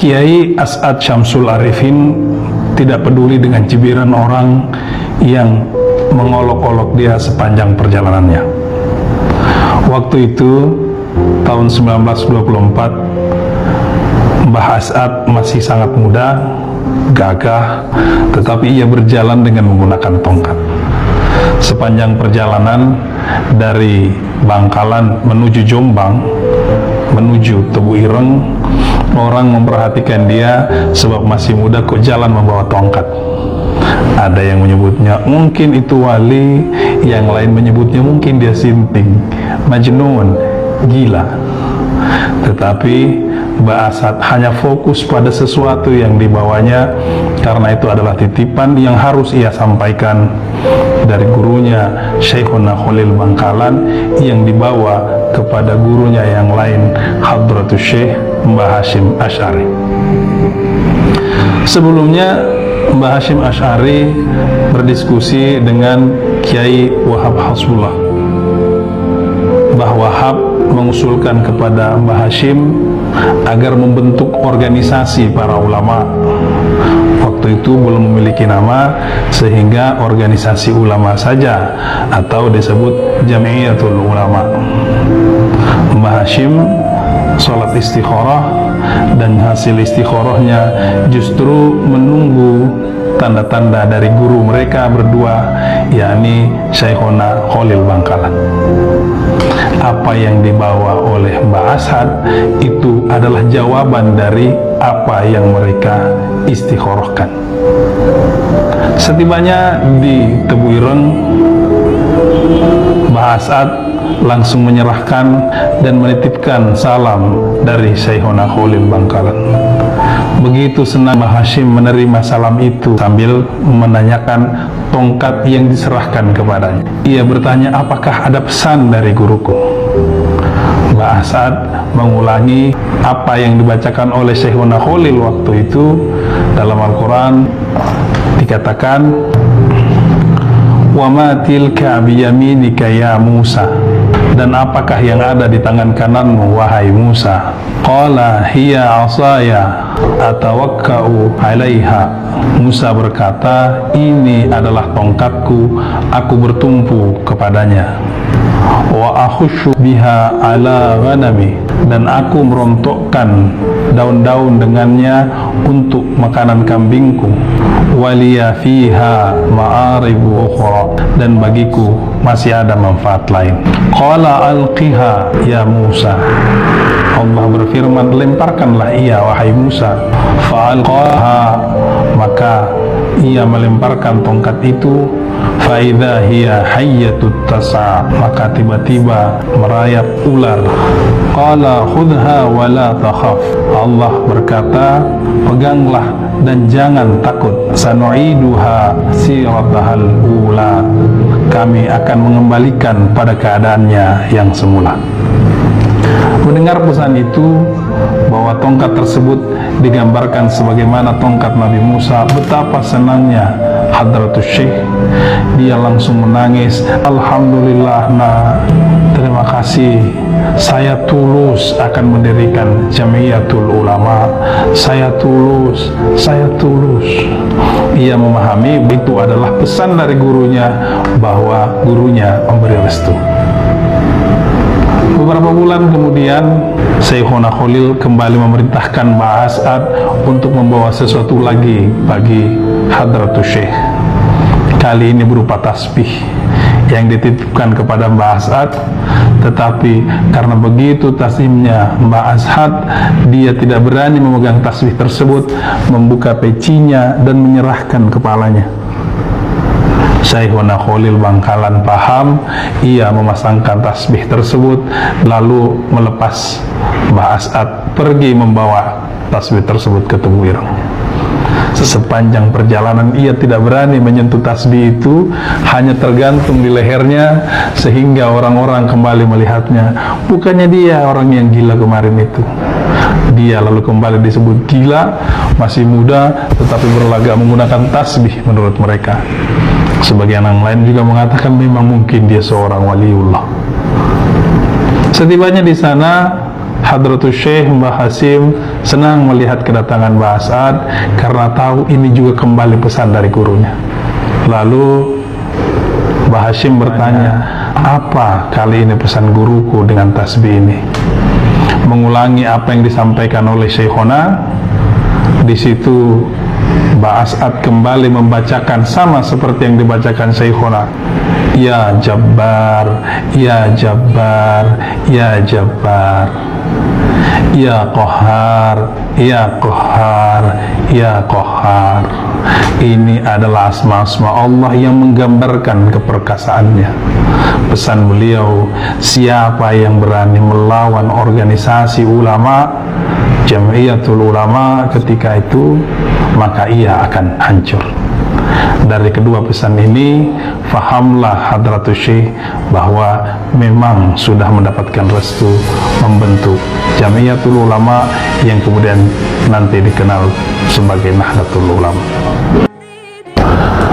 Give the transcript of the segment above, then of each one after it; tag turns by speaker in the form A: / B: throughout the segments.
A: Kiai As'ad Syamsul Arifin tidak peduli dengan cibiran orang yang mengolok-olok dia sepanjang perjalanannya. Waktu itu tahun 1924, Mbah As'ad masih sangat muda, gagah, tetapi ia berjalan dengan menggunakan tongkat. Sepanjang perjalanan dari Bangkalan menuju Jombang, menuju Tebu Ireng, orang memperhatikan dia sebab masih muda kok jalan membawa tongkat. Ada yang menyebutnya mungkin itu wali, yang lain menyebutnya mungkin dia sinting, majnun, gila. Tetapi Mbah As'ad hanya fokus pada sesuatu yang dibawanya, karena itu adalah titipan yang harus ia sampaikan dari gurunya Syekhuna Khalil Bangkalan yang dibawa kepada gurunya yang lain, Hadratus Syekh Mbah Hasyim Asy'ari. Sebelumnya Mbah Hasyim Asy'ari berdiskusi dengan Kiai Wahab Hasbullah. Mbah Wahab mengusulkan kepada Mbah Hasyim agar membentuk organisasi para ulama. Waktu itu belum memiliki nama, sehingga organisasi ulama saja atau disebut Jamiyatul Ulama. Mbah Hasyim sholat istikharah, dan hasil istikharahnya justru menunggu tanda-tanda dari guru mereka berdua, yakni Syekhuna Khalil Bangkalan. Apa yang dibawa oleh Mbah As'ad itu adalah jawaban dari apa yang mereka istikharahkan. Setibanya di Tebu Ireng, Mbah As'ad langsung menyerahkan dan menitipkan salam dari Syekhuna Khalil Bangkalan. Begitu senang Mbah Hasyim menerima salam itu sambil menanyakan tongkat yang diserahkan kepadanya. Ia bertanya, apakah ada pesan dari guruku? Mbah As'ad mengulangi apa yang dibacakan oleh Syekhuna Khalil waktu itu. Dalam Al-Quran dikatakan, wa ma tilka biyaminika ya Musa, dan apakah yang ada di tangan kananmu wahai Musa? Qala hiya asaya atawakka'u 'alaiha. Musa berkata, ini adalah tongkatku, aku bertumpu kepadanya. Wa akhushu biha ala ghanami, dan aku merontokkan daun-daun dengannya untuk makanan kambingku. Waliya fiha ma'aribu ukhra, dan bagiku masih ada manfaat lain. Qala alqiha ya Musa. Allah berfirman, lemparkanlah ia wahai Musa. Fa'alqaha, maka ia melemparkan tongkat itu. Fa'idha hiya hayyatut tasa, maka tiba-tiba merayap ular. Qala khudha wa la takhaf. Allah berkata, peganglah dan jangan takut. Sanu'iduha siratahal ula, kami akan mengembalikan pada keadaannya yang semula. Mendengar pesan itu, bahwa tongkat tersebut digambarkan sebagaimana tongkat Nabi Musa, betapa senangnya Hadratus Syekh. Dia langsung menangis, alhamdulillah nah, terima kasih, saya tulus akan mendirikan Jamiyatul Ulama, saya tulus. Ia memahami itu adalah pesan dari gurunya, bahwa gurunya memberi restu. Beberapa bulan kemudian, Syekhuna Khalil kembali memerintahkan Mbah As'ad untuk membawa sesuatu lagi bagi Hadratus Syekh. Kali ini berupa tasbih yang dititipkan kepada Mbah As'ad. Tetapi karena begitu tasbihnya Mbah As'ad, dia tidak berani memegang tasbih tersebut, membuka pecinya dan menyerahkan kepalanya. Syekhuna Khalil Bangkalan paham, ia memasangkan tasbih tersebut lalu melepas Mbah As'ad pergi membawa tasbih tersebut ke Tebu Ireng. Sepanjang perjalanan ia tidak berani menyentuh tasbih itu, hanya tergantung di lehernya, sehingga orang-orang kembali melihatnya, bukannya dia orang yang gila kemarin itu. Dia lalu kembali disebut gila, masih muda tetapi berlagak menggunakan tasbih menurut mereka. Sebagian yang lain juga mengatakan memang mungkin dia seorang waliullah. Setibanya di sana, Hadratus Syekh Mbah Hasyim senang melihat kedatangan Mbah As'ad karena tahu ini juga kembali pesan dari gurunya. Lalu Mbah Hasyim bertanya, apa kali ini pesan guruku dengan tasbih ini? Mengulangi apa yang disampaikan oleh Syekhona. Di situ Mbah As'ad kembali membacakan sama seperti yang dibacakan Syekhona. Ya Jabbar, Ya Jabbar, Ya Jabbar, Ya Qahhar, Ya Qahhar, Ya Qahhar. Ini adalah asma-asma Allah yang menggambarkan keperkasaannya. Pesan beliau, siapa yang berani melawan organisasi ulama, Jamiyatul Ulama ketika itu, maka ia akan hancur. Dari kedua pesan ini, fahamlah Hadratus Syekh bahwa memang sudah mendapatkan restu membentuk Jamiyatul Ulama yang kemudian nanti dikenal sebagai Nahdlatul Ulama.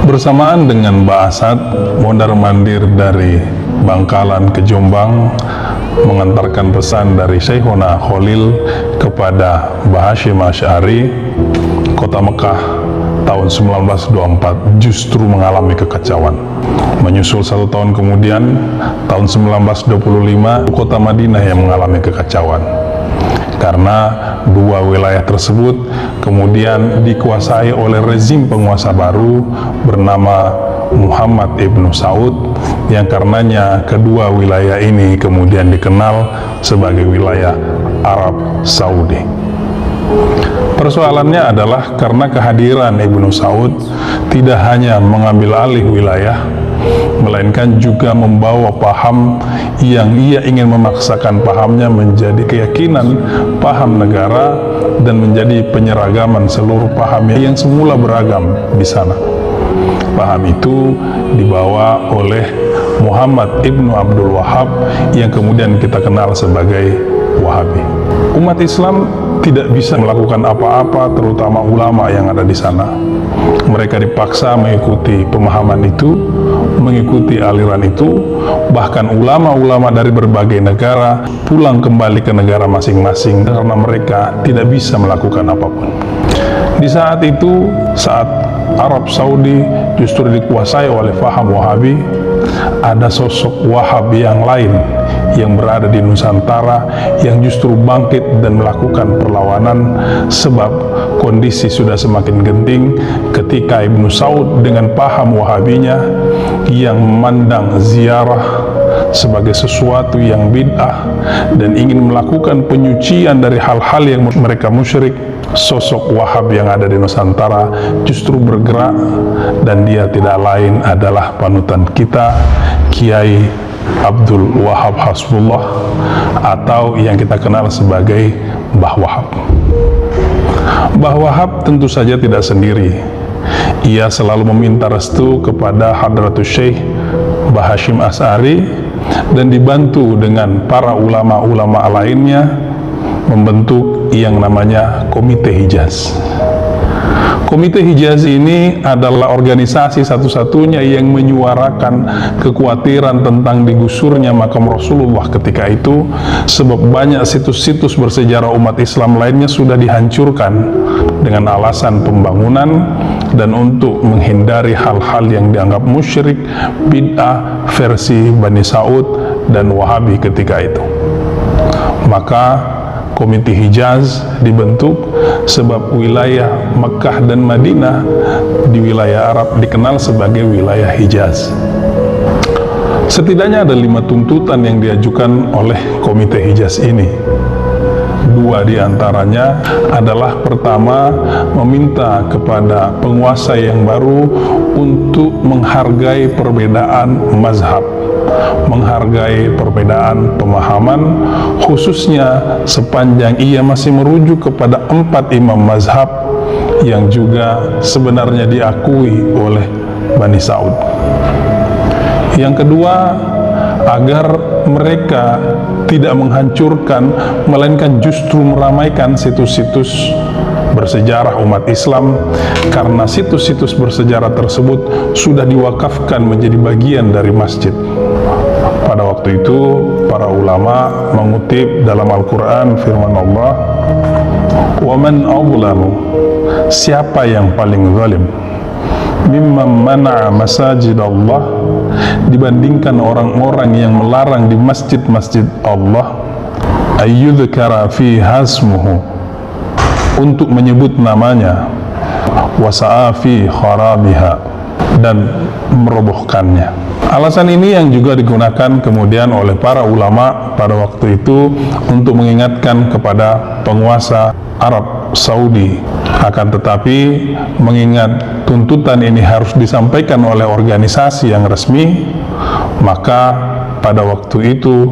A: Bersamaan dengan Mbah As'ad mondar-mandir dari Bangkalan ke Jombang mengantarkan pesan dari Syekhona Khalil kepada Mbah Hasyim Asy'ari, kota Mekah tahun 1924 justru mengalami kekacauan. Menyusul 1 tahun kemudian, tahun 1925, kota Madinah yang mengalami kekacauan. Karena dua wilayah tersebut kemudian dikuasai oleh rezim penguasa baru bernama Muhammad ibnu Saud, yang karenanya kedua wilayah ini kemudian dikenal sebagai wilayah Arab Saudi. Persoalannya adalah karena kehadiran Ibnu Saud tidak hanya mengambil alih wilayah, melainkan juga membawa paham yang ia ingin memaksakan pahamnya menjadi keyakinan paham negara dan menjadi penyeragaman seluruh pahamnya yang semula beragam di sana. Paham itu dibawa oleh Muhammad ibnu Abdul Wahab yang kemudian kita kenal sebagai Wahabi. Umat Islam tidak bisa melakukan apa-apa, terutama ulama yang ada di sana. Mereka dipaksa mengikuti pemahaman itu, mengikuti aliran itu. Bahkan ulama-ulama dari berbagai negara pulang kembali ke negara masing-masing karena mereka tidak bisa melakukan apapun. Di saat itu, saat Arab Saudi justru dikuasai oleh faham Wahabi, ada sosok Wahab yang lain yang berada di Nusantara yang justru bangkit dan melakukan perlawanan, sebab kondisi sudah semakin genting ketika Ibnu Saud dengan paham Wahabinya yang memandang ziarah sebagai sesuatu yang bid'ah dan ingin melakukan penyucian dari hal-hal yang mereka musyrik. Sosok Wahab yang ada di Nusantara justru bergerak, dan dia tidak lain adalah panutan kita, Kiai Abdul Wahab Hasbullah, atau yang kita kenal sebagai Mbah Wahab. Mbah Wahab tentu saja tidak sendiri. Ia selalu meminta restu kepada Hadratus Syekh Mbah Hasyim Asy'ari dan dibantu dengan para ulama-ulama lainnya membentuk yang namanya Komite Hijaz. Komite Hijaz ini adalah organisasi satu-satunya yang menyuarakan kekhawatiran tentang digusurnya makam Rasulullah ketika itu, sebab banyak situs-situs bersejarah umat Islam lainnya sudah dihancurkan dengan alasan pembangunan dan untuk menghindari hal-hal yang dianggap musyrik, bid'ah versi Bani Saud dan Wahabi ketika itu. Maka Komite Hijaz dibentuk sebab wilayah Mekah dan Madinah di wilayah Arab dikenal sebagai wilayah Hijaz. Setidaknya ada 5 tuntutan yang diajukan oleh Komite Hijaz ini. 2 di antaranya adalah, pertama, meminta kepada penguasa yang baru untuk menghargai perbedaan mazhab, menghargai perbedaan pemahaman, khususnya sepanjang ia masih merujuk kepada 4 imam mazhab yang juga sebenarnya diakui oleh Bani Saud. Yang kedua, agar mereka tidak menghancurkan, melainkan justru meramaikan situs-situs bersejarah umat Islam, karena situs-situs bersejarah tersebut sudah diwakafkan menjadi bagian dari masjid. Pada waktu itu para ulama mengutip dalam Al-Quran firman Allah, "Wa man azlamu," siapa yang paling zalim, "mimman mana'a masajid Allah," dibandingkan orang-orang yang melarang di masjid-masjid Allah, "ayyudhkara fiha ismuhu," untuk menyebut namanya, "wasa'a fi kharabiha," dan merobohkannya. Alasan ini yang juga digunakan kemudian oleh para ulama pada waktu itu untuk mengingatkan kepada penguasa Arab Saudi. Akan tetapi mengingat tuntutan ini harus disampaikan oleh organisasi yang resmi, maka pada waktu itu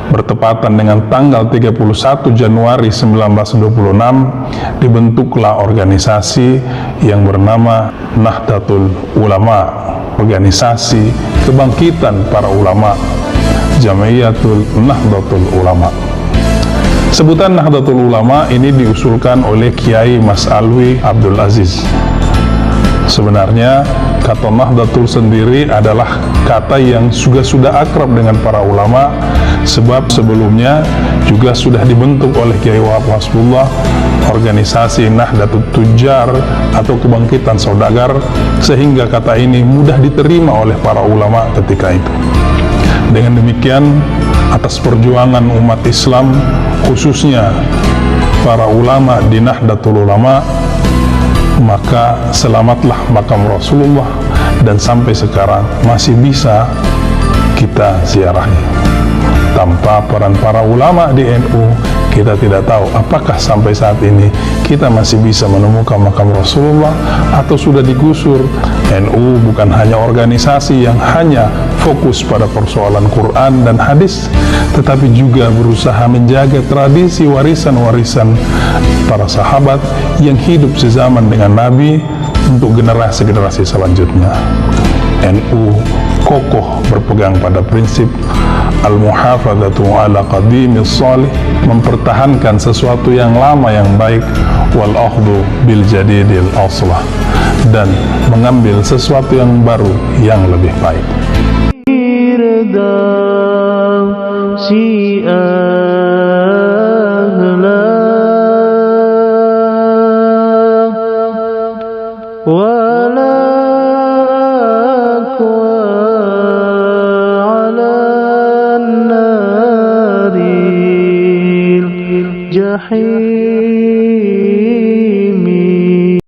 A: bertepatan dengan tanggal 31 Januari 1926 dibentuklah organisasi yang bernama Nahdlatul Ulama, organisasi kebangkitan para ulama, Jamiyatul Nahdlatul Ulama. Sebutan Nahdlatul Ulama ini diusulkan oleh Kiai Mas Alwi Abdul Aziz. Sebenarnya kata Nahdlatul sendiri adalah kata yang sudah akrab dengan para ulama, sebab sebelumnya juga sudah dibentuk oleh Kiai Wahab Hasbullah organisasi Nahdlatul Tujjar atau kebangkitan saudagar, sehingga kata ini mudah diterima oleh para ulama ketika itu. Dengan demikian, atas perjuangan umat Islam, khususnya para ulama di Nahdlatul Ulama, maka selamatlah makam Rasulullah dan sampai sekarang masih bisa kita ziarahi. Tanpa peran para ulama di NU, kita tidak tahu apakah sampai saat ini kita masih bisa menemukan makam Rasulullah atau sudah digusur. NU bukan hanya organisasi yang hanya fokus pada persoalan Quran dan hadis, tetapi juga berusaha menjaga tradisi warisan-warisan para sahabat yang hidup sezaman dengan Nabi untuk generasi-generasi selanjutnya. NU kokoh berpegang pada prinsip al-muhafadzatu ala qadimis salih, mempertahankan sesuatu yang lama yang baik, wal akhdhu bil jadidil aslah, dan mengambil sesuatu yang baru yang lebih baik.
B: الجحيم